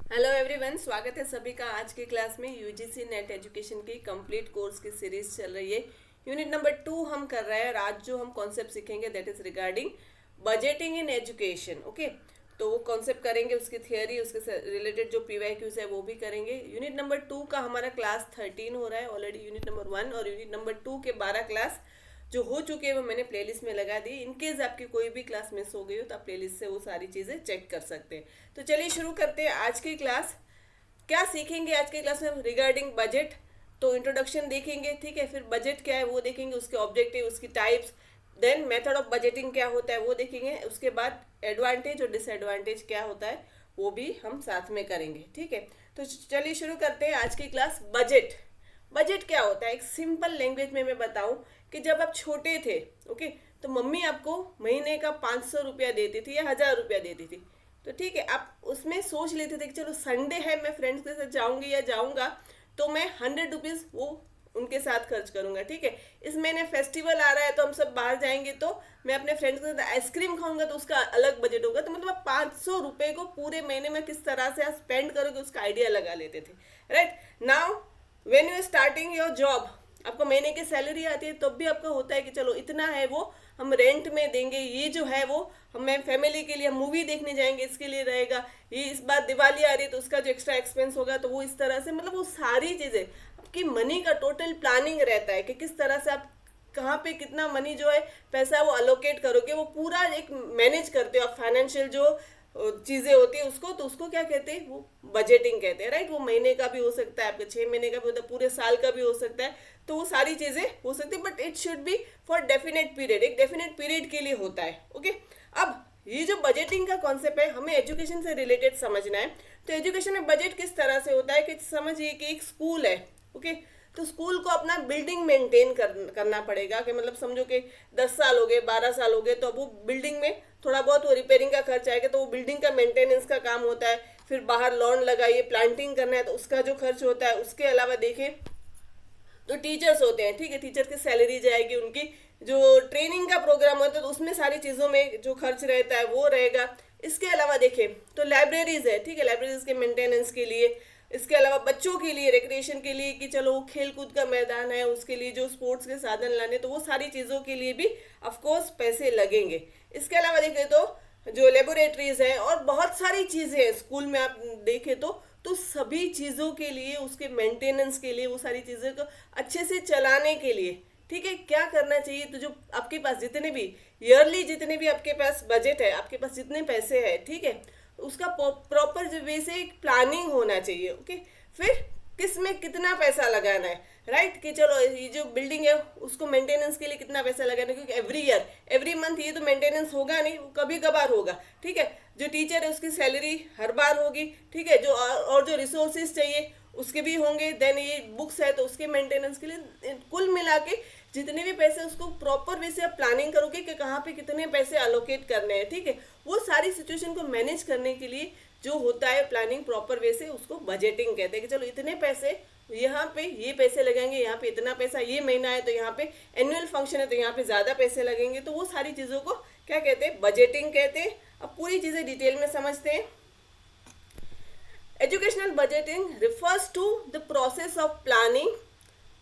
Hello everyone, स्वागत है सभी का आज की क्लास में। यूजीसी नेट एजुकेशन की कंप्लीट कोर्स की सीरीज चल रही है। यूनिट नंबर 2 हम कर रहे हैं। आज जो हम कॉन्सेप्ट सीखेंगे that is regarding budgeting in education. Okay, तो वो कॉन्सेप्ट करेंगे, उसकी थियोरी, उसके रिलेटेड जो पीवाईक्यूज है वो भी करेंगे। यूनिट नंबर 2 का हमारा क्लास 13 हो रहा है ऑलरेडी। यूनिट नंबर 1 और यूनिट नंबर 2 के 12 क्लास जो हो चुके हैं वो मैंने प्लेलिस्ट में लगा दी। इनकेस आपकी कोई भी क्लास मिस हो गई हो तो आप प्लेलिस्ट से वो सारी चीज़ें चेक कर सकते हैं। तो चलिए शुरू करते हैं आज की क्लास। क्या सीखेंगे आज की क्लास में रिगार्डिंग बजट? तो इंट्रोडक्शन देखेंगे, ठीक है। फिर बजट क्या है वो देखेंगे, उसके ऑब्जेक्टिव, उसकी types, then method of budgeting क्या होता है वो देखेंगे। उसके बाद एडवांटेज और डिसएडवांटेज क्या होता है वो भी हम साथ में करेंगे, ठीक है। तो चलिए शुरू करते हैं आज की क्लास। बजट, बजट क्या होता है? एक सिंपल लैंग्वेज में मैं बताऊं कि जब आप छोटे थे, ओके, तो मम्मी आपको महीने का 500 रुपया देती थी या 1000 रुपया देती थी। तो ठीक है, आप उसमें सोच लेते थे कि चलो संडे है, मैं फ्रेंड्स के साथ जाऊंगी या जाऊंगा तो मैं 100 रुपीज़ वो उनके साथ खर्च करूंगा, ठीक है। इस महीने फेस्टिवल आ रहा है तो हम सब बाहर जाएंगे तो मैं अपने फ्रेंड्स के साथ आइसक्रीम खाऊंगा तो उसका अलग बजट होगा। तो मतलब 500 रुपये को पूरे महीने में किस तरह से आप स्पेंड करोगे उसका आइडिया लगा लेते थे, right. Now when you starting your job, आपको महीने की सैलरी आती है तब भी आपका होता है कि चलो इतना है वो हम रेंट में देंगे, ये जो है वो हमें फैमिली के लिए मूवी देखने जाएंगे इसके लिए रहेगा, ये इस बार दिवाली आ रही है तो उसका जो एक्स्ट्रा एक्सपेंस होगा तो वो इस तरह से, मतलब वो सारी चीज़ें आपकी मनी का टोटल प्लानिंग रहता है कि किस तरह से आप कहाँ पे कितना मनी जो है पैसा वो अलोकेट करोगे, वो पूरा एक मैनेज करते हो आप। फाइनेंशियल जो चीज़ें होती है उसको, तो उसको क्या कहते हैं, वो बजटिंग कहते हैं, राइट। वो महीने का भी हो सकता है, आपके 6 महीने का भी होता है, पूरे साल का भी हो सकता है। तो वो सारी चीज़ें हो सकती है, but it should be for definite period, एक डेफिनेट पीरियड के लिए होता है, ओके। अब ये जो बजटिंग का कॉन्सेप्ट है हमें एजुकेशन से रिलेटेड समझना है। तो एजुकेशन में बजट किस तरह से होता है कि समझिए कि एक स्कूल है, ओके। तो स्कूल को अपना बिल्डिंग मेंटेन करना पड़ेगा, कि मतलब समझो कि 10 साल हो गए, 12 साल हो गए, तो अब वो बिल्डिंग में थोड़ा बहुत वो रिपेयरिंग का खर्च आएगा, तो वो बिल्डिंग का मेंटेनेंस का काम होता है। फिर बाहर लॉन लगाइए, प्लांटिंग करना है तो उसका जो खर्च होता है। उसके अलावा देखें तो टीचर्स होते हैं, ठीक है, टीचर की सैलरी जाएगी, उनकी जो ट्रेनिंग का प्रोग्राम होता है तो उसमें सारी चीज़ों में जो खर्च रहता है वो रहेगा। इसके अलावा देखें तो लाइब्रेरीज है, ठीक है, लाइब्रेरीज के मेंटेनेंस के लिए। इसके अलावा बच्चों के लिए रिक्रिएशन के लिए कि चलो खेल कूद का मैदान है, उसके लिए जो स्पोर्ट्स के साधन लाने, तो वो सारी चीज़ों के लिए भी ऑफकोर्स पैसे लगेंगे। इसके अलावा देखें तो जो लेबोरेटरीज हैं और बहुत सारी चीज़ें हैं स्कूल में, आप देखें तो सभी चीज़ों के लिए, उसके मेंटेनेंस के लिए, वो सारी चीज़ों को अच्छे से चलाने के लिए, ठीक है, क्या करना चाहिए। तो जो आपके पास जितने भी ईयरली जितने भी आपके पास बजट है, आपके पास जितने पैसे हैं, ठीक है, उसका प्रॉपर वे से एक प्लानिंग होना चाहिए, ओके। फिर किस में कितना पैसा लगाना है, राइट, कि चलो ये जो बिल्डिंग है उसको मेंटेनेंस के लिए कितना पैसा लगाना है, क्योंकि एवरी ईयर एवरी मंथ ये तो मेंटेनेंस होगा नहीं, वो कभी कभार होगा, ठीक है। जो टीचर है उसकी सैलरी हर बार होगी, ठीक है, जो और जो रिसोर्सेज चाहिए उसके भी होंगे। देन ये बुक्स है तो उसके मेंटेनेंस के लिए कुल मिला के जितने भी पैसे, उसको प्रॉपर वे से आप प्लानिंग करोगे कि कहाँ पे कितने पैसे अलोकेट करने हैं, ठीक है। वो सारी सिचुएशन को मैनेज करने के लिए जो होता है प्लानिंग प्रॉपर वे से, उसको बजटिंग कहते हैं। कि चलो इतने पैसे यहाँ पे, ये पैसे लगेंगे, यहाँ पे इतना पैसा, ये महीना है तो यहाँ पे एनुअल फंक्शन है तो यहाँ पे ज़्यादा पैसे लगेंगे। तो वो सारी चीज़ों को क्या कहते हैं, बजटिंग कहते हैं। अब पूरी चीज़ें डिटेल में समझते हैं। Educational budgeting refers to the process of planning,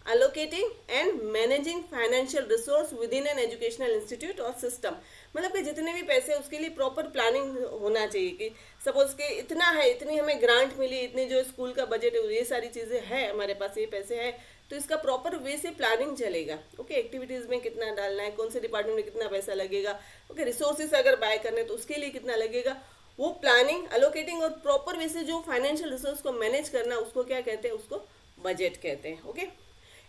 allocating and managing financial resource within an educational institute or system। मतलब कि जितने भी पैसे उसके लिए प्रॉपर प्लानिंग होना चाहिए। कि सपोज कि इतना है, इतनी हमें ग्रांट मिली, इतनी जो स्कूल का बजट है, ये सारी चीज़ें हैं हमारे पास, ये पैसे हैं, तो इसका प्रॉपर वे से प्लानिंग चलेगा, ओके। एक्टिविटीज़ में कितना डालना है, कौन से डिपार्टमेंट में कितना पैसा लगेगा, ओके। रिसोर्सेज अगर बाय करने तो उसके लिए कितना लगेगा, वो प्लानिंग, अलोकेटिंग और प्रॉपर वे से जो फाइनेंशियल रिसोर्स को मैनेज करना, उसको क्या कहते हैं, उसको बजट कहते हैं, okay.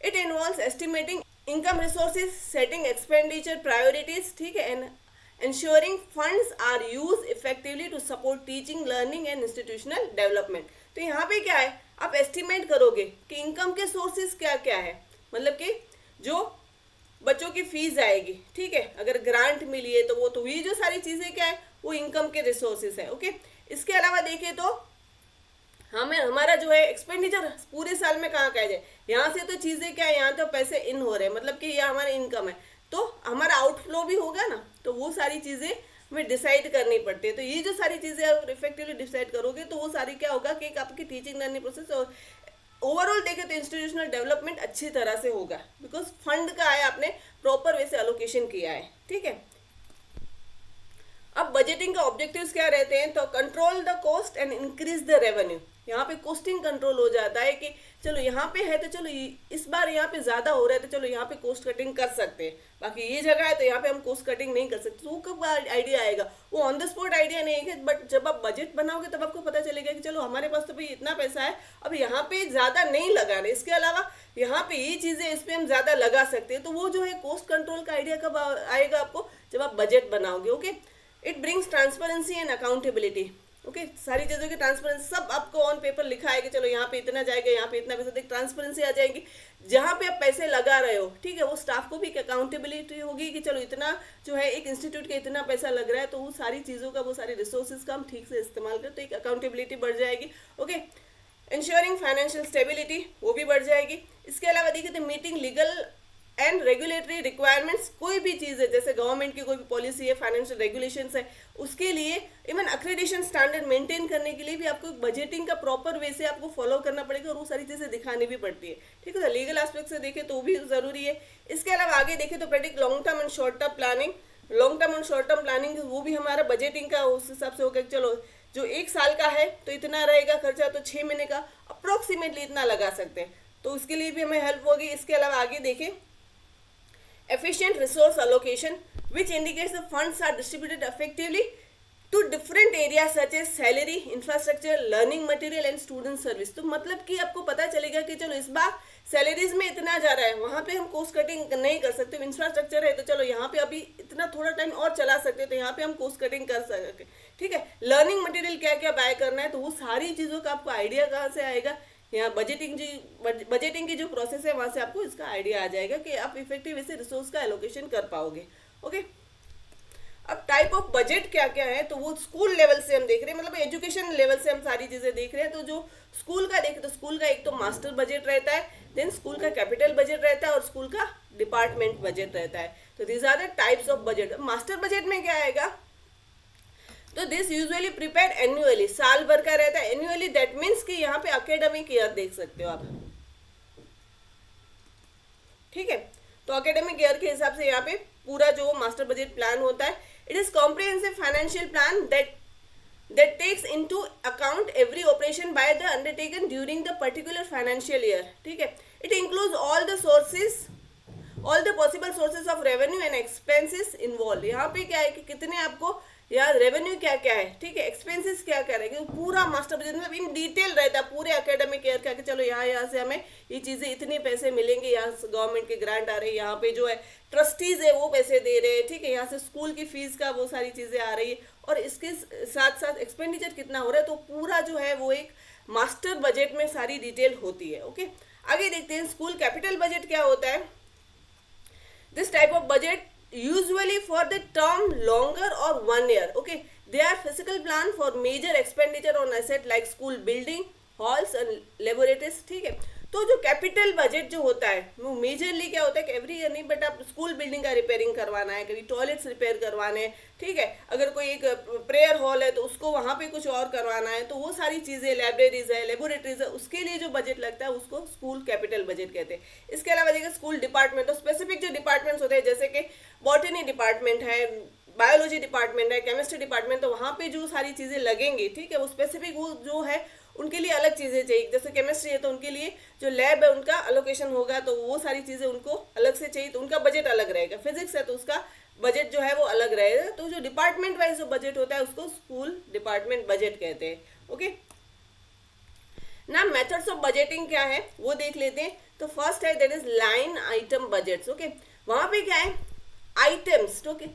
It involves estimating income resources, setting expenditure priorities, ठीक है, and ensuring funds are used effectively to support teaching, learning and institutional development। तो यहाँ पे क्या है, आप एस्टिमेट करोगे कि इनकम के सोर्सेज क्या क्या है, मतलब कि जो बच्चों की फीस आएगी, ठीक है, अगर ग्रांट मिली है तो वो, तो ये जो सारी चीज़ें क्या है वो इनकम के रिसोर्सेज है, ओके। इसके अलावा देखें तो हमें हमारा जो है एक्सपेंडिचर पूरे साल में कहाँ जाए, यहाँ से तो चीज़ें क्या है, यहाँ तो पैसे इन हो रहे हैं, मतलब कि ये हमारी इनकम है, तो हमारा आउटफ्लो भी होगा ना, तो वो सारी चीज़ें हमें डिसाइड करनी पड़ती है। तो ये जो सारी चीज़ें आप इफेक्टिवली डिसाइड करोगे तो वो सारी क्या होगा कि एक आपकी टीचिंग लर्निंग प्रोसेस और ओवरऑल देखें तो इंस्टीट्यूशनल डेवलपमेंट अच्छी तरह से होगा, बिकॉज फंड का है आपने प्रॉपर वे से एलोकेशन किया है। ठीक है, अब बजटिंग का ऑब्जेक्टिव्स क्या रहते हैं, तो control the cost and increase the revenue. यहाँ पे कॉस्टिंग कंट्रोल हो जाता है कि चलो यहाँ पे है तो चलो इस बार यहाँ पे ज्यादा हो रहा है तो चलो यहाँ पे कॉस्ट कटिंग कर सकते हैं, बाकी ये जगह है तो यहाँ पे हम कॉस्ट कटिंग नहीं कर सकते। तो वो कब आइडिया आएगा, वो ऑन द स्पॉट आइडिया नहीं है, बट जब आप बजट बनाओगे तब आपको पता चलेगा कि चलो हमारे पास तो भाई इतना पैसा है, अब यहाँ पे ज्यादा नहीं लगाना, इसके अलावा यहाँ पे ये चीजें इस पे हम ज्यादा लगा सकते हैं। तो वो जो है कॉस्ट कंट्रोल का आइडिया कब आएगा आपको, जब आप बजट बनाओगे। Okay, it brings transparency and accountability. Okay, सारी चीज़ों की ट्रांसपेरेंसी सब आपको ऑन पेपर लिखा है कि चलो यहाँ पे इतना जाएगा, यहाँ पे इतना पैसा, देख ट्रांसपेरेंसी आ जाएगी। जहाँ पे आप पैसे लगा रहे हो, ठीक है, वो स्टाफ को भी अकाउंटेबिलिटी होगी कि चलो इतना जो है एक इंस्टीट्यूट के इतना पैसा लग रहा है, तो वो सारी चीज़ों का, वो सारी रिसोर्सेज का हम ठीक से इस्तेमाल करें तो एक अकाउंटेबिलिटी बढ़ जाएगी। ओके, इंश्योरिंग फाइनेंशियल स्टेबिलिटी, वो भी बढ़ जाएगी। इसके अलावा देखिए तो meeting legal and regulatory requirements, कोई भी चीज़ है जैसे गवर्नमेंट की कोई भी पॉलिसी है, फाइनेंशियल रेगुलेशंस है, उसके लिए इवन अक्रेडिटेशन स्टैंडर्ड मेंटेन करने के लिए भी आपको बजटिंग का प्रॉपर वे से आपको फॉलो करना पड़ेगा और वो सारी चीज़ें दिखानी भी पड़ती है। ठीक है, लीगल एस्पेक्ट से देखें तो वो भी ज़रूरी है। इसके अलावा आगे देखें तो predict long term and short term planning. Long term and short term planning वो भी हमारा बजटिंग का उस हिसाब से होगा कि चलो जो 1 साल का है तो इतना रहेगा खर्चा, तो 6 महीने का अप्रोक्सीमेटली इतना लगा सकते हैं, तो उसके लिए भी हमें हेल्प होगी। इसके अलावा आगे देखें efficient resource allocation, which indicates the funds are distributed effectively to different areas such as salary, infrastructure, learning material and student service। तो मतलब कि आपको पता चलेगा कि चलो इस बार सैलरीज में इतना जा रहा है, वहाँ पे हम कॉस्ट कटिंग नहीं कर सकते। इंफ्रास्ट्रक्चर है तो चलो यहाँ पे अभी इतना थोड़ा टाइम और चला सकते हैं, तो यहाँ पे हम कॉस्ट कटिंग कर सकते। ठीक है, लर्निंग मटेरियल क्या क्या बाय करना है, तो वो सारी चीज़ों का आपको आइडिया कहाँ से आएगा, यहाँ बजटिंग की जो प्रोसेस है वहाँ से आपको इसका आइडिया आ जाएगा कि आप इफेक्टिव इसे रिसोर्स का एलोकेशन कर पाओगे। ओके, अब टाइप ऑफ बजट क्या क्या है, तो वो स्कूल लेवल से हम देख रहे हैं, मतलब एजुकेशन लेवल से हम सारी चीज़ें देख रहे हैं। तो जो स्कूल का देखें तो स्कूल का एक तो मास्टर बजट रहता है, देन स्कूल का कैपिटल बजट रहता है और स्कूल का डिपार्टमेंट बजट रहता है। तो these are the types of budget. Master budget में क्या आएगा, तो दिस यूजुअली प्रिपेयर एनुअली, साल भर का रहता है। एनुअली दैट मीन्स कि यहाँ पे एकेडमिक ईयर देख सकते हो आप। ठीक है, तो एकेडमिक ईयर के हिसाब से यहाँ पे पूरा जो मास्टर बजट प्लान होता है, it is comprehensive financial plan that takes into account every operation by the undertaken during the particular financial year. ठीक है, it includes all the possible sources of revenue and expenses involved। यहाँ पे क्या है कि कितने आपको यार रेवेन्यू क्या क्या है, ठीक है, एक्सपेंसेस क्या क्या रहेंगे, पूरा मास्टर बजट मतलब इन डिटेल रहता है पूरे एकेडमिक ईयर का कि चलो यहाँ से हमें ये चीज़ें इतने पैसे मिलेंगे, यहाँ गवर्नमेंट के ग्रांट आ रहे हैं, यहाँ पे जो है ट्रस्टीज है वो पैसे दे रहे हैं, ठीक है, यहाँ से स्कूल की फीस का वो सारी चीज़ें आ रही है, और इसके साथ साथ एक्सपेंडिचर कितना हो रहा है, तो पूरा जो है वो एक मास्टर बजट में सारी डिटेल होती है। ओके, आगे देखते हैं स्कूल कैपिटल बजट क्या होता है। This type of budget usually for the term longer or 1 year। okay, they are physical plan for major expenditure on asset like school building, halls and laboratories। ठीक है, तो जो कैपिटल बजट जो होता है वो मेजरली क्या होता है कि एवरी ईयर नहीं, बट आप स्कूल बिल्डिंग का रिपेयरिंग करवाना है, कभी टॉयलेट्स रिपेयर करवाने हैं, ठीक है, अगर कोई एक प्रेयर हॉल है तो उसको वहाँ पे कुछ और करवाना है, तो वो सारी चीज़ें, लाइब्रेरीज है, लेबोरेटरीज है, उसके लिए जो बजट लगता है उसको स्कूल कैपिटल बजट कहते हैं। इसके अलावा देखिए स्कूल डिपार्टमेंट, तो स्पेसिफिक जो डिपार्टमेंट्स होते हैं जैसे कि बॉटनी डिपार्टमेंट है, बायोलॉजी डिपार्टमेंट है, केमिस्ट्री डिपार्टमेंट, तो वहाँ पे जो सारी चीज़ें लगेंगी, ठीक है, वो स्पेसिफिक वो जो है उनके लिए अलग चीज़ें चाहिए। जैसे केमिस्ट्री है तो उनके लिए जो लैब है उनका अलोकेशन होगा, तो वो सारी चीज़ें उनको अलग से चाहिए, तो उनका बजट अलग रहेगा। फिजिक्स है तो उसका बजट जो है वो अलग रहेगा। तो जो डिपार्टमेंट वाइज जो बजट होता है उसको स्कूल डिपार्टमेंट बजट कहते हैं। ओके, ना मेथड्स ऑफ बजटिंग क्या है वो देख लेते हैं। तो फर्स्ट है that is line item budgets. Okay, वहाँ पे क्या है आइटम्स, ओके,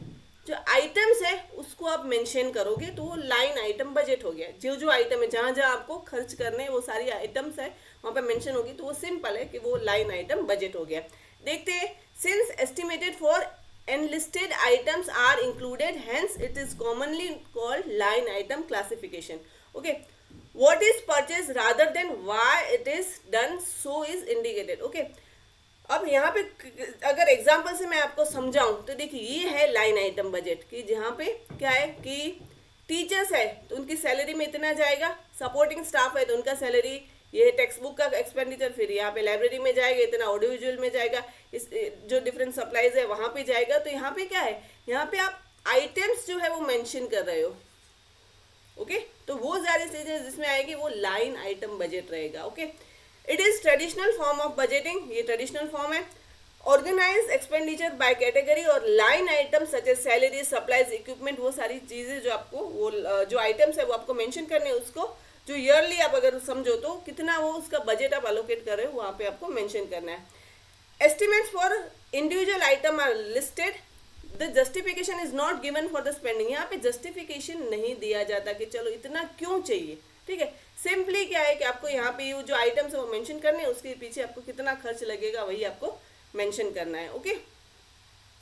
जो आइटम्स है उसको आप मेंशन करोगे तो वो लाइन आइटम बजट हो गया। जो जो आइटम है जहाँ जहाँ आपको खर्च करने वो सारी आइटम्स है वहाँ पे मेंशन होगी, तो वो सिंपल है कि वो लाइन आइटम बजट हो गया। देखते हैं, since estimated for enlisted items are included, hence it is commonly called line item classification। okay, what is purchased rather than why it is done so is indicated। okay, अब यहाँ पे अगर example से मैं आपको समझाऊं तो देखिए ये है लाइन आइटम बजट कि जहाँ पे क्या है कि टीचर्स है तो उनकी सैलरी में इतना जाएगा, सपोर्टिंग स्टाफ है तो उनका सैलरी, ये टेक्स्ट बुक का एक्सपेंडिचर, फिर यहाँ पे लाइब्रेरी में जाएगा इतना, ऑडियो विजुअल में जाएगा, इस जो डिफरेंट सप्लाईज है वहाँ पे जाएगा। तो यहाँ पे क्या है, यहाँ पे आप आइटम्स जो है वो मेंशन कर रहे हो। ओके तो वो सारी चीजें जिसमें आएगी वो लाइन आइटम बजट रहेगा। Okay it is traditional form of budgeting, ये ट्रेडिशनल फॉर्म है। ऑर्गेनाइज एक्सपेंडिचर बाय कैटेगरी और line item such as salary, supplies, equipment, वो सारी चीजें जो आपको वो जो आइटम्स है वो आपको मेंशन करने हैं, उसको जो ईयरली आप अगर समझो तो कितना वो उसका बजट आप अलोकेट कर रहे हो वहाँ पे आपको मेंशन करना है। Estimates for individual item are listed, the justification is not given for the spending, यहाँ पे जस्टिफिकेशन नहीं दिया जाता कि चलो इतना क्यों चाहिए। ठीक है, सिंपली क्या है कि आपको यहाँ पे ये जो आइटम्स है वो मेंशन करने हैं, उसके पीछे आपको कितना खर्च लगेगा वही आपको मेंशन करना है। ओके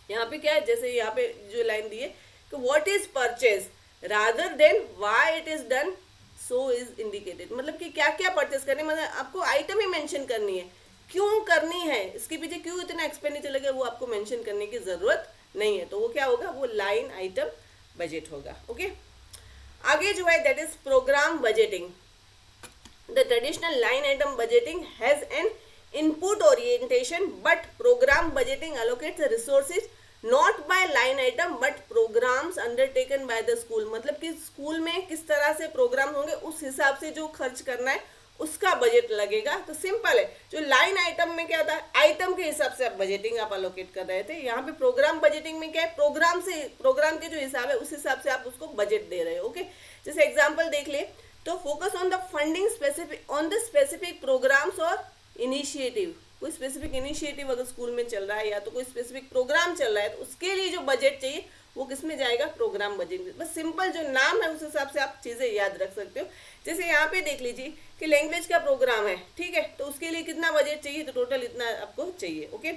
यहाँ पे क्या है, जैसे यहाँ पे जो लाइन दी है कि what is purchase rather than why it is done so is indicated, मतलब कि क्या क्या परचेज करने, मतलब आपको आइटम ही मेंशन करनी है, क्यों करनी है, इसके पीछे क्यों इतना एक्सपेंडिचर लगे वो आपको मेंशन करने की जरूरत नहीं है। तो वो क्या होगा, वो लाइन आइटम बजट होगा। ओके आगे जो है that is programme budgeting. The traditional line item budgeting has an input orientation but program budgeting allocates the resources not by line item but programs undertaken by the school, मतलब कि school में किस तरह से programme होंगे उस हिसाब से जो खर्च करना है उसका बजट लगेगा। तो सिंपल है, जो लाइन आइटम में क्या था, आइटम के हिसाब से आप बजटिंग आप अलोकेट कर रहे थे, यहाँ पे प्रोग्राम बजटिंग में क्या है, प्रोग्राम के जो हिसाब है उस हिसाब से आप उसको बजट दे रहे हो। ओके जैसे एग्जाम्पल देख ले तो focus on the funding specific on the specific programmes और इनिशिएटिव, कोई स्पेसिफिक इनिशिएटिव अगर स्कूल में चल रहा है या तो कोई स्पेसिफिक प्रोग्राम चल रहा है तो उसके लिए जो बजट चाहिए वो किस में जाएगा, प्रोग्राम बजट में। बस सिंपल जो नाम है उस हिसाब से आप चीज़ें याद रख सकते हो। जैसे यहाँ पे देख लीजिए कि लैंग्वेज का प्रोग्राम है, ठीक है, तो उसके लिए कितना बजट चाहिए, तो टोटल इतना आपको चाहिए। ओके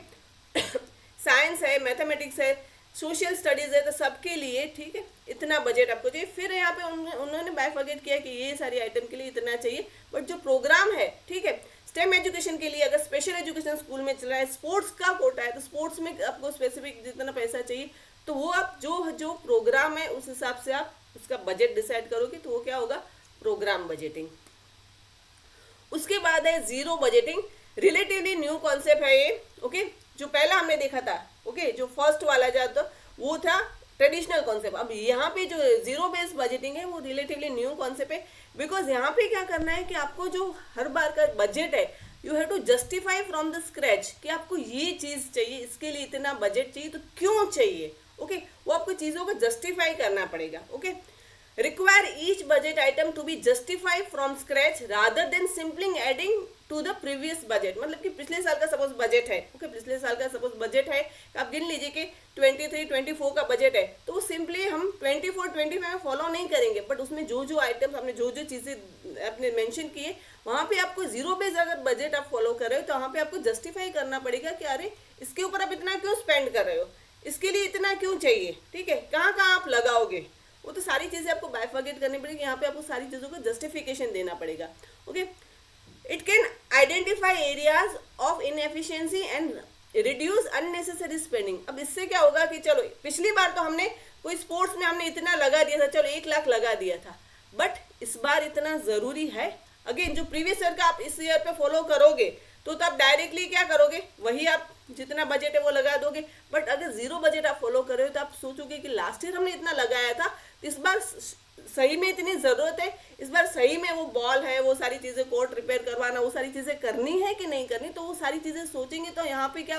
साइंस है, मैथमेटिक्स है, सोशल स्टडीज़ है, तो सबके लिए ठीक है इतना बजट आपको चाहिए। फिर यहाँ पे उन्होंने बाइफर्केट किया कि ये सारी आइटम के लिए इतना चाहिए, बट जो प्रोग्राम है ठीक है, स्टेम एजुकेशन के लिए अगर स्पेशल एजुकेशन स्कूल में चल रहा है, स्पोर्ट्स का कोटा है तो स्पोर्ट्स में आपको स्पेसिफिक जितना पैसा चाहिए, तो वो आप जो प्रोग्राम है उस हिसाब से आप उसका बजट डिसाइड करोगे, तो वो क्या होगा, प्रोग्राम बजटिंग। उसके बाद है zero budgeting, relatively new concept है ये। ओके जो पहला हमने देखा था, ओके जो फर्स्ट वाला जाता वो था ट्रेडिशनल कॉन्सेप्ट। अब यहाँ पे जो जीरो बेस्ड बजटिंग है वो रिलेटिवली न्यू कॉन्सेप्ट है, बिकॉज यहाँ पे क्या करना है कि आपको जो हर बार का बजट है you have to justify from the scratch कि आपको ये चीज़ चाहिए, इसके लिए इतना बजट चाहिए, तो क्यों चाहिए। ओके वो आपको चीज़ों को जस्टिफाई करना पड़ेगा। Okay require each budget item to be justify from scratch rather than simpling adding to the previous budget, मतलब कि पिछले साल का सपोज बजट है, ओके पिछले साल का सपोज बजट है, आप गिन लीजिए कि 23-24 का बजट है, तो वो सिंपली हम 24-25 में फॉलो नहीं करेंगे, बट उसमें जो जो आइटम्स आपने जो जो चीज़ें आपने मेंशन किए वहाँ पे आपको जीरो बेस अगर बजट आप फॉलो कर रहे हो तो वहाँ पे आपको जस्टिफाई करना पड़ेगा कि अरे इसके ऊपर आप इतना क्यों स्पेंड कर रहे हो, इसके लिए इतना क्यों चाहिए, ठीक है, कहाँ कहाँ आप लगाओगे, वो तो सारी चीज़ें आपको बाइफर्केट करनी पड़ेगी, यहाँ पे आपको सारी चीज़ों को जस्टिफिकेशन देना पड़ेगा। Okay it can identify areas of inefficiency and reduce unnecessary spending. अब इससे क्या होगा कि चलो पिछली बार तो हमने कोई स्पोर्ट्स में हमने इतना लगा दिया था, चलो 1 लाख लगा दिया था, बट इस बार इतना ज़रूरी है, अगेन जो प्रीवियस ईयर का आप इस ईयर पे फॉलो करोगे तो आप डायरेक्टली क्या करोगे, वही आप जितना बजट है वो लगा दोगे, बट अगर जीरो बजट आप फॉलो कर रहे हो तो आप सोचोगे कि लास्ट ईयर हमने इतना लगाया था तो इस बार सही में इतनी ज़रूरत है, इस बार सही में वो बॉल है, वो सारी चीज़ें कोर्ट रिपेयर करवाना, वो सारी चीज़ें करनी है कि नहीं करनी, तो वो सारी चीज़ें सोचेंगे तो यहाँ पे क्या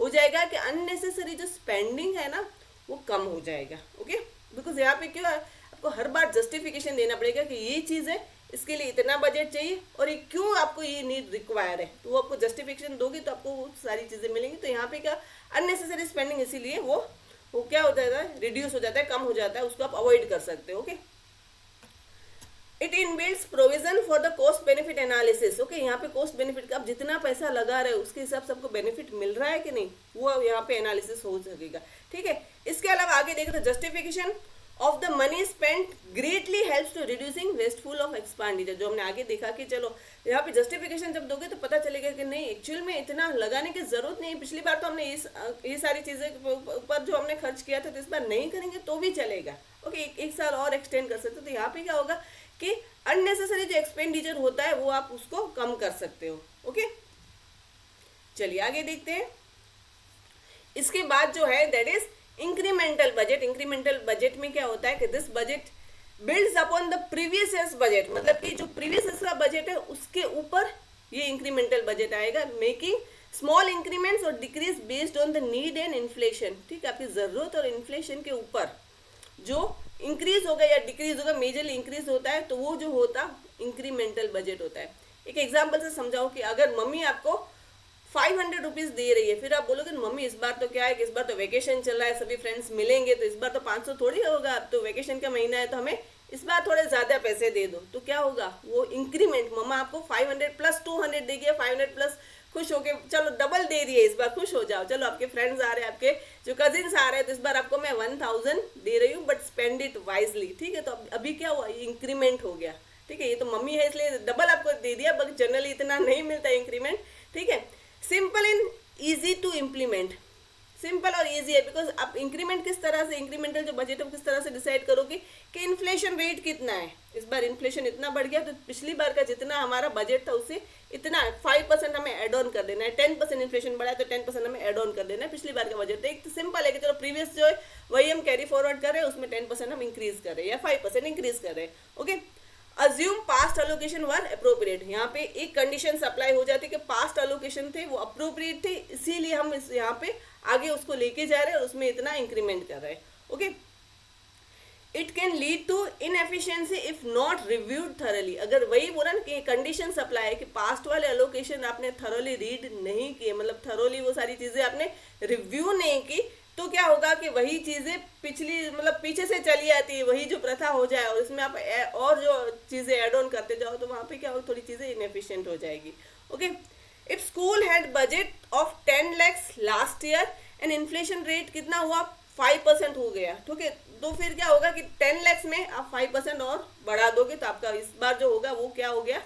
हो जाएगा कि अननेसेसरी जो स्पेंडिंग है ना वो कम हो जाएगा। ओके बिकॉज यहाँ पे क्यों आपको हर बार जस्टिफिकेशन देना पड़ेगा कि ये चीज़ है, इसके लिए इतना बजट चाहिए और ये क्यों आपको ये नीड रिक्वायर है, तो वो आपको जस्टिफिकेशन दोगे तो आपको वो सारी चीज़ें मिलेंगी। तो यहाँ पे क्या अननेसेसरी स्पेंडिंग इसीलिए वो क्या हो जाता है, रिड्यूस हो जाता है, कम हो जाता है, उसको आप अवॉइड कर सकते हो। Okay it inbuilds provision for the cost benefit analysis. Okay यहाँ पे कॉस्ट बेनिफिट आप जितना पैसा लगा रहे हो उसके हिसाब से आपको बेनिफिट मिल रहा है कि नहीं, वो यहाँ पे एनालिसिस हो सकेगा। ठीक है इसके अलावा आगे देखें तो justification of the money spent greatly helps to reducing wasteful of expenditure. जो हमने आगे देखा कि चलो यहाँ पे जस्टिफिकेशन जब दोगे तो पता चलेगा कि नहीं एक्चुअल में इतना लगाने की जरूरत नहीं। पिछली बार तो हमने ये सारी चीजें ऊपर जो हमने खर्च किया था, तो इस बार नहीं करेंगे तो भी चलेगा। ओके, एक साल और एक्सटेंड कर सकते हो। तो यहाँ पे क्या होगा कि अननेसेसरी जो एक्सपेंडिचर होता है वो आप उसको कम कर सकते हो। ओके, चलिए आगे देखते हैं। इसके बाद जो है that is incremental budget. Incremental budget में क्या होता है कि this budget builds upon the previous years budget, मतलब कि जो प्रीवियस ईयर्स का बजट है उसके ऊपर ये इंक्रीमेंटल बजट आएगा, मेकिंग स्मॉल इंक्रीमेंट्स और decrease based on the need and inflation. ठीक है, आपकी जरूरत और इन्फ्लेशन के ऊपर जो इंक्रीज होगा या डिक्रीज होगा, मेजरली इंक्रीज होता है तो वो जो होता इंक्रीमेंटल बजट होता है। एक एग्जाम्पल से समझाओ कि अगर मम्मी आपको 500 रुपीज दे रही है, फिर आप बोलोगे मम्मी इस बार तो क्या है कि इस बार तो वेकेशन चल रहा है, सभी फ्रेंड्स मिलेंगे, तो इस बार तो 500 थोड़ी होगा, अब तो वेकेशन का महीना है तो हमें इस बार थोड़े ज्यादा पैसे दे दो। तो क्या होगा, वो इंक्रीमेंट मम्मा आपको 500 प्लस 200 देगी, 500 प्लस खुश होके चलो डबल दे दिए, इस बार खुश हो जाओ, चलो आपके फ्रेंड्स आ रहे हैं, आपके जो कजिन्स आ रहे हैं, तो इस बार आपको मैं 1000 दे रही हूँ, बट स्पेंड इट वाइजली। ठीक है, तो अभी क्या हुआ, इंक्रीमेंट हो गया। ठीक है, ये तो मम्मी है इसलिए डबल आपको दे दिया, बट जनरली इतना नहीं मिलता इंक्रीमेंट। ठीक है, simple and easy to implement, simple और इजी है, बिकॉज आप इंक्रीमेंट किस तरह से, इंक्रीमेंटल जो बजट है किस तरह से डिसाइड करोगे कि इन्फ्लेशन रेट कितना है। इस बार इन्फ्लेशन इतना बढ़ गया तो पिछली बार का जितना हमारा बजट था उससे इतना 5% हमें एड ऑन कर देना है। 10% इन्फ्लेशन बढ़ा है तो 10% हमें एड ऑन कर देना है पिछली बार का बजट। तो एक तो सिंपल है कि चलो प्रीवियस जो है वही हम कैरी फॉरवर्ड कर रहे हैं, उसमें 10% हम इंक्रीज कर रहे हैं या 5% इंक्रीज कर रहे हैं। ओके, अज्यूम पास्ट अलोकेशन वर अप्रोप्रिएट। यहाँ पे एक कंडीशन अप्लाई हो जाती है कि पास्ट अलोकेशन थे वो अप्रोप्रिएट थे, इसीलिए हम इस यहाँ पे आगे उसको लेके जा रहे हैं और उसमें इतना इंक्रीमेंट कर रहे हैं। Okay, it can lead to inefficiency if not reviewed thoroughly. अगर वही बोला ना कि कंडीशन अप्लाई है कि पास्ट वाले अलोकेशन आपने थरोली रीड नहीं किए, मतलब थरोली वो सारी चीजें आपने रिव्यू नहीं की, तो क्या होगा कि वही चीजें पिछली मतलब पीछे से चली आती है, वही जो प्रथा हो जाए और इसमें आप और जो चीजें ऐड ऑन करते जाओ तो वहां पे क्या हो, थोड़ी चीजें इनएफिशिएंट हो जाएगी। Okay, if school had budget of 10 lakhs last year and inflation rate कितना हुआ 5% हो गया, ठीक है, तो फिर क्या होगा कि 10 lakhs में आप 5% और बढ़ा दोगे तो आपका इस बार जो होगा वो क्या हो गया,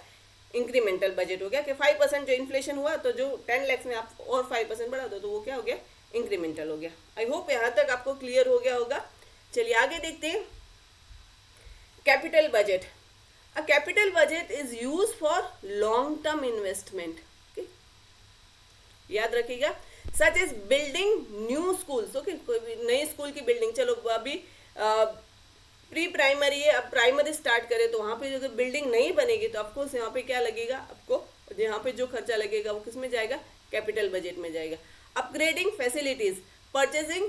इंक्रीमेंटल बजट हो गया कि 5% जो इन्फ्लेशन हुआ तो जो 10 lakhs में आप और 5% बढ़ा दो तो वो क्या हो गया, इंक्रीमेंटल हो गया। आई होप यहाँ तक आपको क्लियर हो गया होगा। चलिए आगे देखते हैं। Capital budget, a capital budget is use for long term investment, याद रखिएगा, such as building new schools. Okay, कोई नई स्कूल की बिल्डिंग, चलो अभी प्री प्राइमरी है, अब प्राइमरी स्टार्ट करें तो वहाँ पे अगर बिल्डिंग नहीं बनेगी तो ऑफकोर्स यहाँ पे क्या लगेगा आपको, यहाँ पे जो खर्चा लगेगा वो किस में जाएगा, कैपिटल बजट में जाएगा। Upgrading facilities, purchasing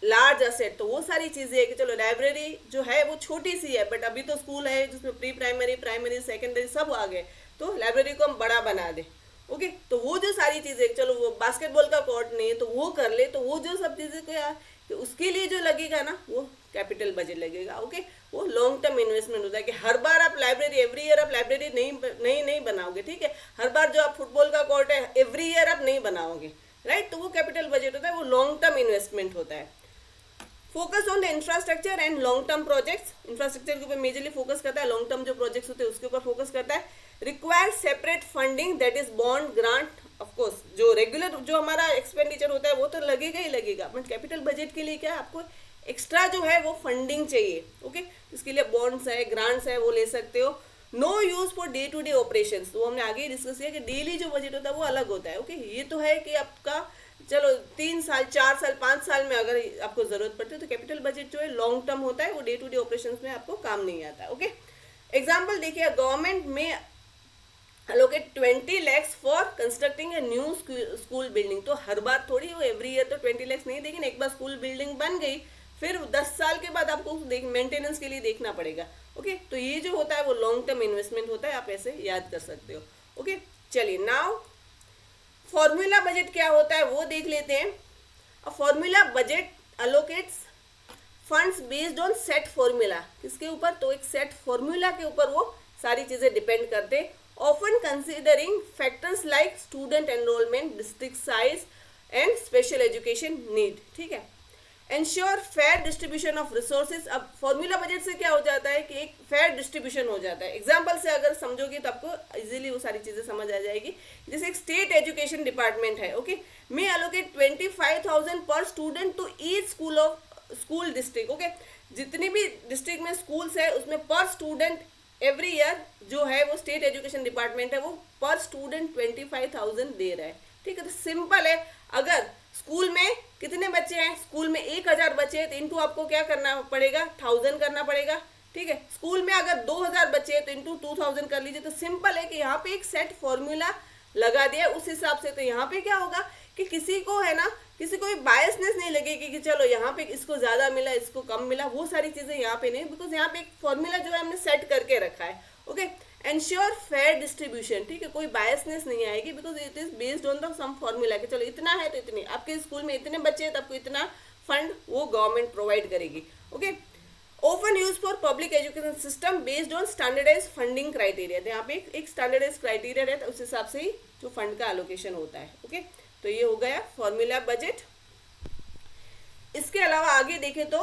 large asset, तो वो सारी चीजें है कि चलो लाइब्रेरी जो है वो छोटी सी है बट अभी तो स्कूल है जिसमें प्री प्राइमरी प्राइमरी सेकेंडरी सब आ गए, तो लाइब्रेरी को हम बड़ा बना दें। ओके, तो वो जो सारी चीजें, चलो वो बास्केटबॉल का कोर्ट नहीं है तो वो कर ले, तो वो जो सब चीजें क्या तो उसके लिए जो लगेगा ना वो कैपिटल बजट लगेगा। ओके, वो लॉन्ग टर्म इन्वेस्टमेंट होता है कि हर बार आप लाइब्रेरी एवरी ईयर आप लाइब्रेरी नहीं बनाओगे, ठीक है, हर बार जो आप फुटबॉल का कोर्ट है एवरी ईयर आप नहीं बनाओगे, राइट, तो वो कैपिटल बजट होता है, वो लॉन्ग टर्म इन्वेस्टमेंट होता है। Focus on the infrastructure and long term projects, infrastructure के ऊपर मेजरली फोकस करता है, लॉन्ग टर्म जो प्रोजेक्ट्स होते हैं उसके ऊपर फोकस करता है। Require separate funding that is bond grant, of course जो रेगुलर जो हमारा एक्सपेंडिचर होता है वो तो लगेगा ही लगेगा, बट कैपिटल बजट के लिए क्या आपको एक्स्ट्रा जो है वो फंडिंग चाहिए। ओके, इसके लिए बॉन्ड्स है, ग्रांट्स है, वो ले सकते हो। No use for day to day operation, तो हमने आगे ही डिस्कस किया कि डेली जो बजट होता है वो अलग होता है। ओके, ये तो है कि आपका चलो 3 साल 4 साल 5 साल में अगर आपको जरूरत पड़ती है, तो कैपिटल बजट जो है लॉन्ग टर्म होता है, वो डे टू डे ऑपरेशन में आपको काम नहीं आता है। ओके, एग्जाम्पल देखिए, गवर्नमेंट में allocate 20 lakhs for constructing a new school building, तो हर बार थोड़ी वो एवरी ईयर तो 20 lakhs नहीं देगी ना, एक बार स्कूल बिल्डिंग बन गई फिर 10 साल के बाद आपको मेंटेनेंस के लिए देखना पड़ेगा। ओके, तो ये जो होता है वो लॉन्ग टर्म इन्वेस्टमेंट होता है, आप ऐसे याद कर सकते हो। ओके, चलिए नाउ फॉर्मूला बजट क्या होता है वो देख लेते हैं। A formula budget allocates funds based on set formula, किसके ऊपर, तो एक सेट फॉर्मूला के ऊपर वो सारी चीजें डिपेंड करते हैं, often considering factors like student enrollment, district size and special education need, ठीक है। Ensure fair distribution of resources. अब फॉर्मूला बजट से क्या हो जाता है कि एक फेयर डिस्ट्रीब्यूशन हो जाता है। एग्जाम्पल से अगर समझोगे तो आपको इजीली वो सारी चीजें समझ आ जाएगी। जैसे एक स्टेट एजुकेशन डिपार्टमेंट है, okay, may allocate 25,000 per student to each school district, okay, जितनी भी डिस्ट्रिक्ट में स्कूल्स है उसमें पर स्टूडेंट एवरी ईयर जो है वो स्टेट एजुकेशन डिपार्टमेंट है वो पर स्टूडेंट 25,000 दे रहा है। ठीक है, तो सिंपल है। अगर स्कूल में कितने बच्चे हैं, स्कूल में 1,000 बच्चे हैं तो इनटू आपको क्या करना पड़ेगा, 1000 करना पड़ेगा। ठीक है, स्कूल में अगर 2,000 बच्चे हैं तो इनटू 2000 कर लीजिए। तो सिंपल है कि यहाँ पे एक सेट फॉर्मूला लगा दिया उस हिसाब से। तो यहाँ पे क्या होगा कि किसी को है ना, किसी को भी बायसनेस नहीं लगेगी कि चलो यहाँ पे इसको ज्यादा मिला इसको कम मिला, वो सारी चीजें यहाँ पे नहीं, बिकॉज यहाँ पे एक फॉर्मूला जो है हमने सेट करके रखा है। Okay, ensure fair distribution. ठीक है, कोई बायसनेस नहीं आएगी because it is based on the some formula कि चलो इतना है तो इतनी, आपके स्कूल में इतने बच्चे हैं तो आपको इतना फंड वो गवर्नमेंट प्रोवाइड करेगी। Okay, often use for public education system based on standardise funding criteria. तो यहाँ पे एक स्टैंडर्डाइज क्राइटेरिया रहता है, उस हिसाब से ही जो फंड का एलोकेशन होता है। ओके, तो ये हो गया फॉर्मूला बजट। इसके अलावा आगे देखें तो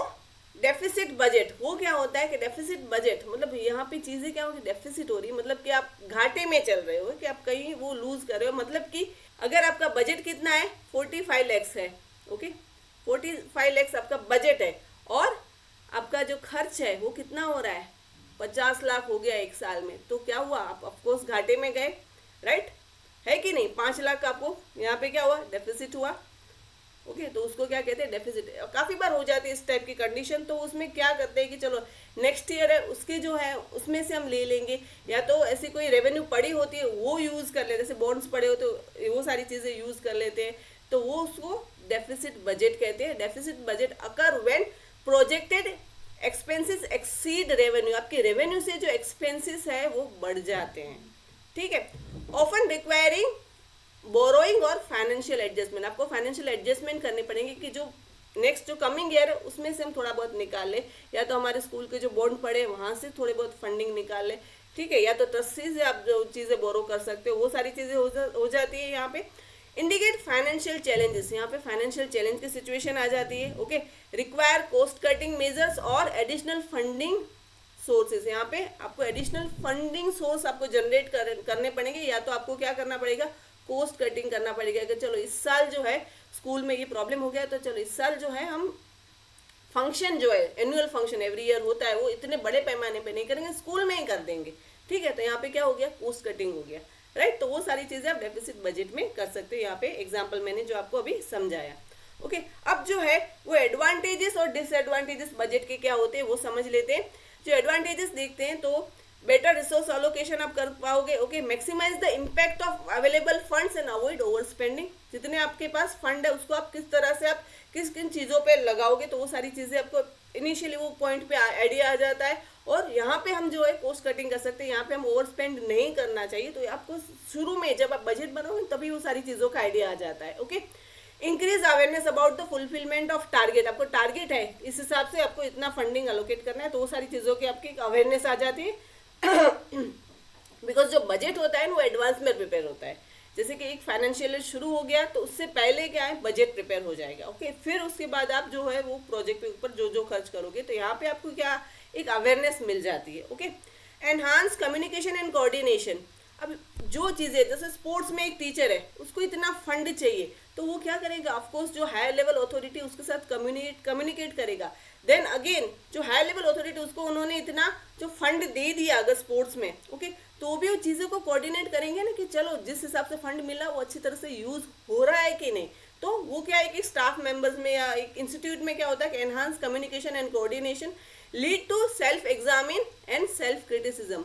डेफिसिट बजट। वो क्या होता है कि डेफिसिट बजट मतलब यहाँ पे चीजें क्या होगी, डेफिसिट हो रही है मतलब कि आप घाटे में चल रहे हो, कि आप कहीं वो लूज कर रहे हो। मतलब कि अगर आपका बजट कितना है 45 लाख है, ओके, 45 लाख आपका बजट है और आपका जो खर्च है वो कितना हो रहा है 50 लाख हो गया एक साल में, तो क्या हुआ, आप ऑफकोर्स घाटे में गए, राइट है कि नहीं। 5 लाख आपको यहाँ पे क्या हुआ, डेफिसिट हुआ। ओके, तो उसको क्या कहते हैं, डेफिसिट। काफी बार हो जाती है इस टाइप की कंडीशन, तो उसमें क्या करते हैं कि चलो नेक्स्ट ईयर है उसके जो है उसमें से हम ले लेंगे, या तो ऐसी कोई रेवेन्यू पड़ी होती है वो यूज कर लेते हैं, जैसे बॉन्ड्स पड़े होते हैं वो सारी चीजें यूज कर लेते हैं, तो वो उसको डेफिसिट बजट कहते हैं। Deficit budget occur when projected expenses exceed revenue. आपके रेवेन्यू से जो एक्सपेंसेस है वो बढ़ जाते हैं। ठीक है, ऑफन रिक्वायरिंग बोरोइंग और फाइनेंशियल एडजस्टमेंट। आपको फाइनेंशियल एडजस्टमेंट करने पड़ेंगे कि जो नेक्स्ट जो कमिंग ईयर है उसमें से हम थोड़ा बहुत निकाल ले, या तो हमारे स्कूल के जो बॉन्ड पड़े वहां से थोड़े बहुत फंडिंग निकाल ले। ठीक है, या तो ट्रस्टी से आप जो चीजें बोरो कर सकते हो, वो सारी चीजें हो जाती है। यहाँ पे इंडिकेट फाइनेंशियल चैलेंजेस। यहाँ पे फाइनेंशियल चैलेंज की सिचुएशन आ जाती है। Okay, require cost cutting measures और एडिशनल फंडिंग सोर्सेज। यहाँ पे आपको एडिशनल फंडिंग सोर्स आपको जनरेट करने पड़ेंगे, या तो आपको क्या करना पड़ेगा, कॉस्ट कटिंग करना पड़ेगा कि चलो इस साल जो है स्कूल में ये प्रॉब्लम हो गया, तो चलो इस साल जो है हम फंक्शन जो है एनुअल फंक्शन एवरी ईयर होता है वो इतने बड़े पैमाने पे नहीं करेंगे, स्कूल में ही कर देंगे। ठीक है, तो यहाँ पे क्या हो गया, कॉस्ट कटिंग हो गया, राइट। तो वो सारी चीजें आप डेफिसिट बजट में कर सकते हो। यहाँ पे एग्जाम्पल मैंने जो आपको अभी समझाया। ओके, अब जो है वो एडवांटेजेस और डिसएडवांटेजेस बजट के क्या होते हैं वो समझ लेते हैं। जो एडवांटेजेस देखते हैं तो बेटर रिसोर्स एलोकेशन आप कर पाओगे। Okay, maximise the impact of available funds and avoid over spending. जितने आपके पास फंड है उसको आप किस तरह से आप किस किन चीज़ों पे लगाओगे, तो वो सारी चीज़ें आपको इनिशियली वो पॉइंट पे आइडिया आ जाता है। और यहाँ पे हम जो है कॉस्ट कटिंग कर सकते हैं, यहाँ पे हम ओवर स्पेंड नहीं करना चाहिए। तो आपको शुरू में जब आप बजट बनाओगे तभी वो सारी चीज़ों का आइडिया आ जाता है। Okay, increase awareness about the fulfilment of target. आपको टारगेट है इस हिसाब से आपको इतना फंडिंग एलोकेट करना है, तो वो सारी चीज़ों की आपकी अवेयरनेस आ जाती है। बिकॉज जो बजट होता है वो एडवांस में प्रिपेयर होता है। जैसे कि एक फाइनेंशियल ईयर शुरू हो गया तो उससे पहले क्या है, बजट प्रिपेयर हो जाएगा। ओके, फिर उसके बाद आप जो है वो प्रोजेक्ट के ऊपर जो जो खर्च करोगे, तो यहाँ पे आपको क्या एक अवेयरनेस मिल जाती है। Okay, enhance communication and coordination. अब जो चीज़ें जैसे स्पोर्ट्स में एक टीचर है उसको इतना फंड चाहिए, तो वो क्या करेगा, ऑफकोर्स जो हायर लेवल अथॉरिटी उसके साथ कम्युनिकेट करेगा। देन अगेन जो हायर लेवल अथॉरिटी उसको उन्होंने इतना जो फंड दे दिया अगर स्पोर्ट्स में, ओके, तो भी वो चीज़ों को कोऑर्डिनेट करेंगे ना कि चलो जिस हिसाब से फंड मिला वो अच्छी तरह से यूज हो रहा है कि नहीं। तो वो क्या है कि स्टाफ मेंबर्स में या एक इंस्टीट्यूट में क्या होता है कि enhance communication and coordination lead to self examine and self criticism.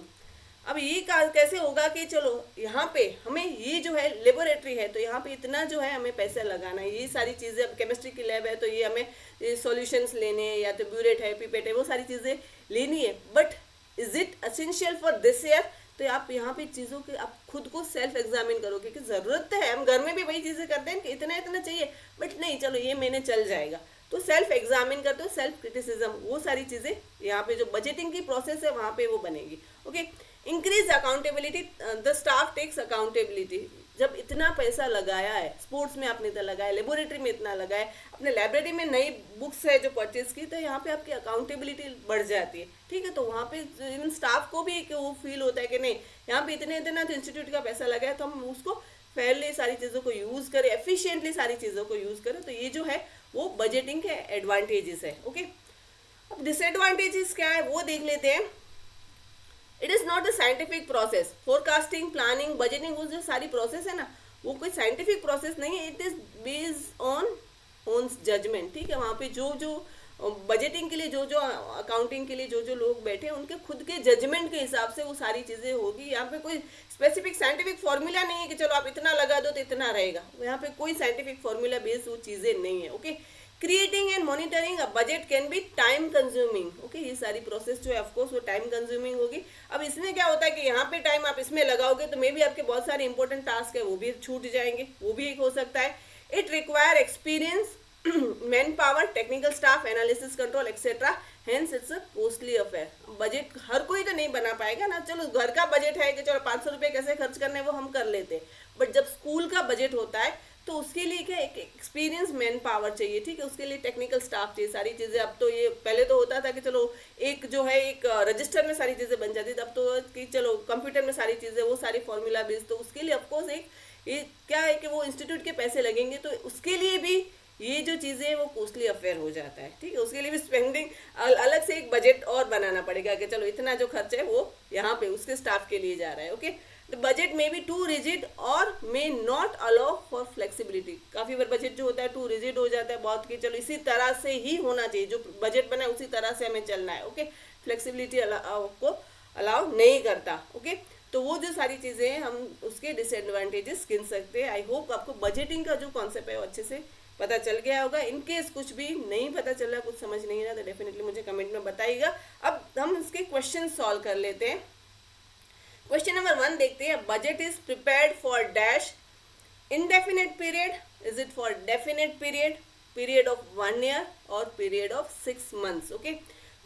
अब ये कैसे होगा कि चलो यहाँ पे हमें ये जो है लेबोरेटरी है तो यहाँ पे इतना जो है हमें पैसा लगाना है, ये सारी चीज़ें, अब केमिस्ट्री की लैब है तो ये हमें सॉल्यूशंस लेने हैं, या तो ब्यूरेट है, पीपेट है, वो सारी चीज़ें लेनी है। But is it essential for this year? तो आप यहाँ पे चीज़ों के आप खुद को सेल्फ एग्जामिन करोगे कि ज़रूरत है, हम घर में भी वही चीज़ें करते हैं कि इतना इतना चाहिए, बट नहीं चलो ये महीने चल जाएगा। तो सेल्फ एग्जामिन करते हो, सेल्फ क्रिटिसिज्म, वो सारी चीज़ें यहाँ पे जो बजटिंग की प्रोसेस है वहाँ पे वो बनेगी। Okay, increase accountability, the staff takes accountability. जब इतना पैसा लगाया है, स्पोर्ट्स में आपने इतना लगाया, लेबोरेटरी में इतना लगाया, अपने लाइब्रेरी में नई बुक्स है जो परचेज की, तो यहाँ पे आपकी अकाउंटेबिलिटी बढ़ जाती है, ठीक है। तो वहाँ पे इवन स्टाफ को भी एक वो फील होता है कि नहीं, यहाँ पे इतने इतना तो इंस्टीट्यूट का पैसा लगा है, तो हम उसको फेयरली सारी चीज़ों को यूज़ करें, एफिशिएंटली सारी चीज़ों को यूज़ करें। तो ये जो है वो बजटिंग के एडवांटेजेस है, ओके। अब डिसएडवांटेजेस क्या है वो देख लेते हैं। It is not a scientific process, forecasting, planning, budgeting, वो जो सारी प्रोसेस है ना, वो कोई साइंटिफिक प्रोसेस नहीं है, it is based on own judgement, ठीक है। वहाँ पे जो जो बजटिंग के लिए जो जो अकाउंटिंग के लिए जो जो लोग बैठे हैं, उनके खुद के जजमेंट के हिसाब से वो सारी चीज़ें होगी। यहाँ पे कोई स्पेसिफिक साइंटिफिक फॉर्मूला नहीं है कि चलो आप इतना लगा दो तो इतना रहेगा, यहाँ पे कोई साइंटिफिक फॉर्मूला बेस्ड वो चीज़ें नहीं है, okay. Creating and monitoring a budget can be time consuming, okay. ये सारी प्रोसेस जो है ऑफकोर्स वो टाइम कंज्यूमिंग होगी। अब इसमें क्या होता है कि यहाँ पे टाइम आप इसमें लगाओगे तो मे बी आपके बहुत सारे इंपॉर्टेंट टास्क है वो भी छूट जाएंगे, वो भी एक हो सकता है। It require experience, man power, technical staff, analysis, control etcetera, hence it's a costly affair. Budget हर कोई तो नहीं बना पाएगा ना, चलो घर का बजट है कि चलो 500 रुपये कैसे खर्च करने वो हम कर लेते हैं, बट जब स्कूल का बजट होता है तो उसके लिए क्या एक एक्सपीरियंस मैन पावर चाहिए, ठीक है। उसके लिए टेक्निकल स्टाफ चाहिए, सारी चीज़ें। अब तो ये पहले तो होता था कि चलो एक जो है एक रजिस्टर में सारी चीज़ें बन जाती थी, अब तो कि चलो कंप्यूटर में सारी चीज़ें, वो सारी फॉर्मूला बेस्ड, तो उसके लिए ऑफकोर्स एक ये क्या है कि वो इंस्टीट्यूट के पैसे लगेंगे, तो उसके लिए भी ये जो चीज़ें हैं वो कॉस्टली अफेयर हो जाता है, ठीक है। उसके लिए भी स्पेंडिंग अलग से एक बजट और बनाना पड़ेगा कि चलो इतना जो खर्च है वो यहाँ पे उसके स्टाफ के लिए जा रहा है, okay. The budget may be too rigid और may not allow for flexibility. काफ़ी बार बजट जो होता है टू रिजिड हो जाता है बहुत, कि चलो इसी तरह से ही होना चाहिए, जो बजट बना है उसी तरह से हमें चलना है, ओके। फ्लेक्सिबिलिटी को अलाउ नहीं करता, ओके। तो वो जो सारी चीज़ें हैं हम उसके डिसएडवांटेजेस गिन सकते हैं। आई होप आपको बजटिंग का जो कॉन्सेप्ट है वो अच्छे से पता चल गया होगा। इनकेस कुछ भी नहीं पता चल रहा, कुछ समझ नहीं रहा, तो डेफिनेटली मुझे कमेंट में बताइएगा। अब हम इसके क्वेश्चन सॉल्व कर लेते हैं। क्वेश्चन नंबर 1 देखते हैं। Budget is prepared for dash indefinite period, is it for definite period, period of 1 year और period of 6 months, ओके।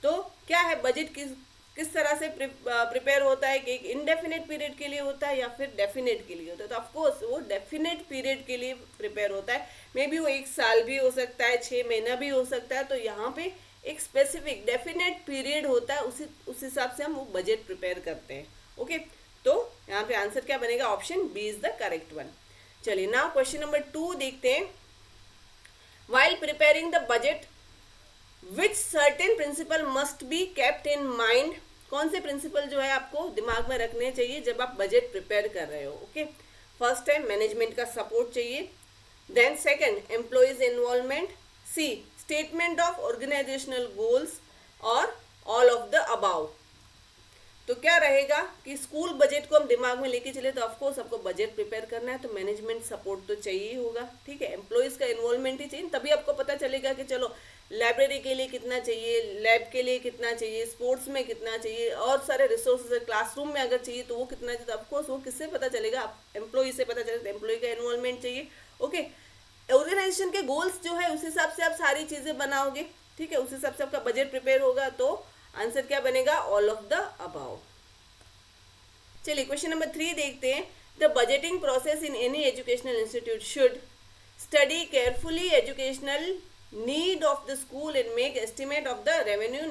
तो क्या है बजट किस तरह से प्रिपेयर होता है कि एक इंडेफिनेट पीरियड के लिए होता है या फिर डेफिनेट के लिए होता है। तो ऑफकोर्स वो डेफिनेट पीरियड के लिए प्रिपेयर होता है, मे बी वो 1 साल भी हो सकता है, 6 महीना भी हो सकता है। तो यहाँ पे एक स्पेसिफिक डेफिनेट पीरियड होता है, उस हिसाब से हम वो बजट प्रिपेयर करते हैं, ओके। तो यहाँ पे आंसर क्या बनेगा, option B is the correct one. चलिए नाउ क्वेश्चन नंबर 2 देखते हैं। While preparing the budget which certain principle must be kept in mind. कौन से प्रिंसिपल जो है आपको दिमाग में रखने चाहिए जब आप बजट प्रिपेयर कर रहे हो, ओके। फर्स्ट है मैनेजमेंट का सपोर्ट चाहिए, then second employees involvement, C statement of organisational goals और ऑल ऑफ द अबाउ। तो क्या रहेगा कि स्कूल बजट को हम दिमाग में लेके चले तो ऑफकोर्स आपको बजट प्रिपेयर करना है, तो मैनेजमेंट सपोर्ट तो चाहिए ही होगा, ठीक है। एम्प्लॉयज़ का इन्वॉल्वमेंट ही चाहिए, तभी आपको पता चलेगा कि चलो लाइब्रेरी के लिए कितना चाहिए, लैब के लिए कितना चाहिए, स्पोर्ट्स में कितना चाहिए, और सारे रिसोर्सेज क्लासरूम में अगर चाहिए तो वो कितना चाहिए। तो ऑफकोर्स वो किससे पता चलेगा, आप एम्प्लॉय से पता चलेगा, एम्प्लॉय का इन्वॉल्वमेंट चाहिए, ओके। ऑर्गेनाइजेशन के गोल्स जो है उस हिसाब से आप सारी चीज़ें बनाओगे, ठीक है, उस हिसाब से आपका बजट प्रिपेयर होगा। तो आंसर क्या बनेगा, ऑल ऑफ द अबाउ। चलिए क्वेश्चन नंबर 3 देखते हैं। The budgeting process in any educational institute should study carefully educational need of the school and make estimate of the revenue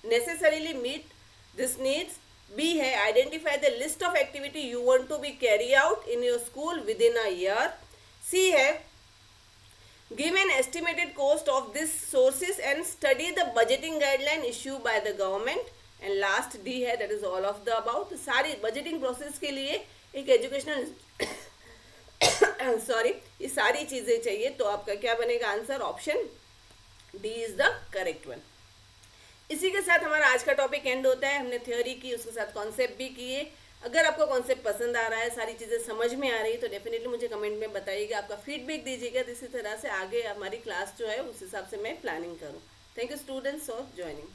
necessarily meet this needs. B है identify the list of activity you want to be carry out in your school within a year. C है give an estimated cost of this sources and study the budgeting guideline issued by the government, and last D है that is all of the above। तो सारी budgeting process के लिए एक educational sorry ये सारी चीज़ें चाहिए। तो आपका क्या बनेगा answer, option D is the correct one. इसी के साथ हमारा आज का टॉपिक एंड होता है। हमने थ्योरी की, उसके साथ कॉन्सेप्ट भी किए। अगर आपको कॉन्सेप्ट पसंद आ रहा है, सारी चीज़ें समझ में आ रही है, तो डेफिनेटली मुझे कमेंट में बताइएगा, आपका फीडबैक दीजिएगा, इसी तरह से आगे हमारी क्लास जो है उस हिसाब से मैं प्लानिंग करूँ। Thank you students for joining.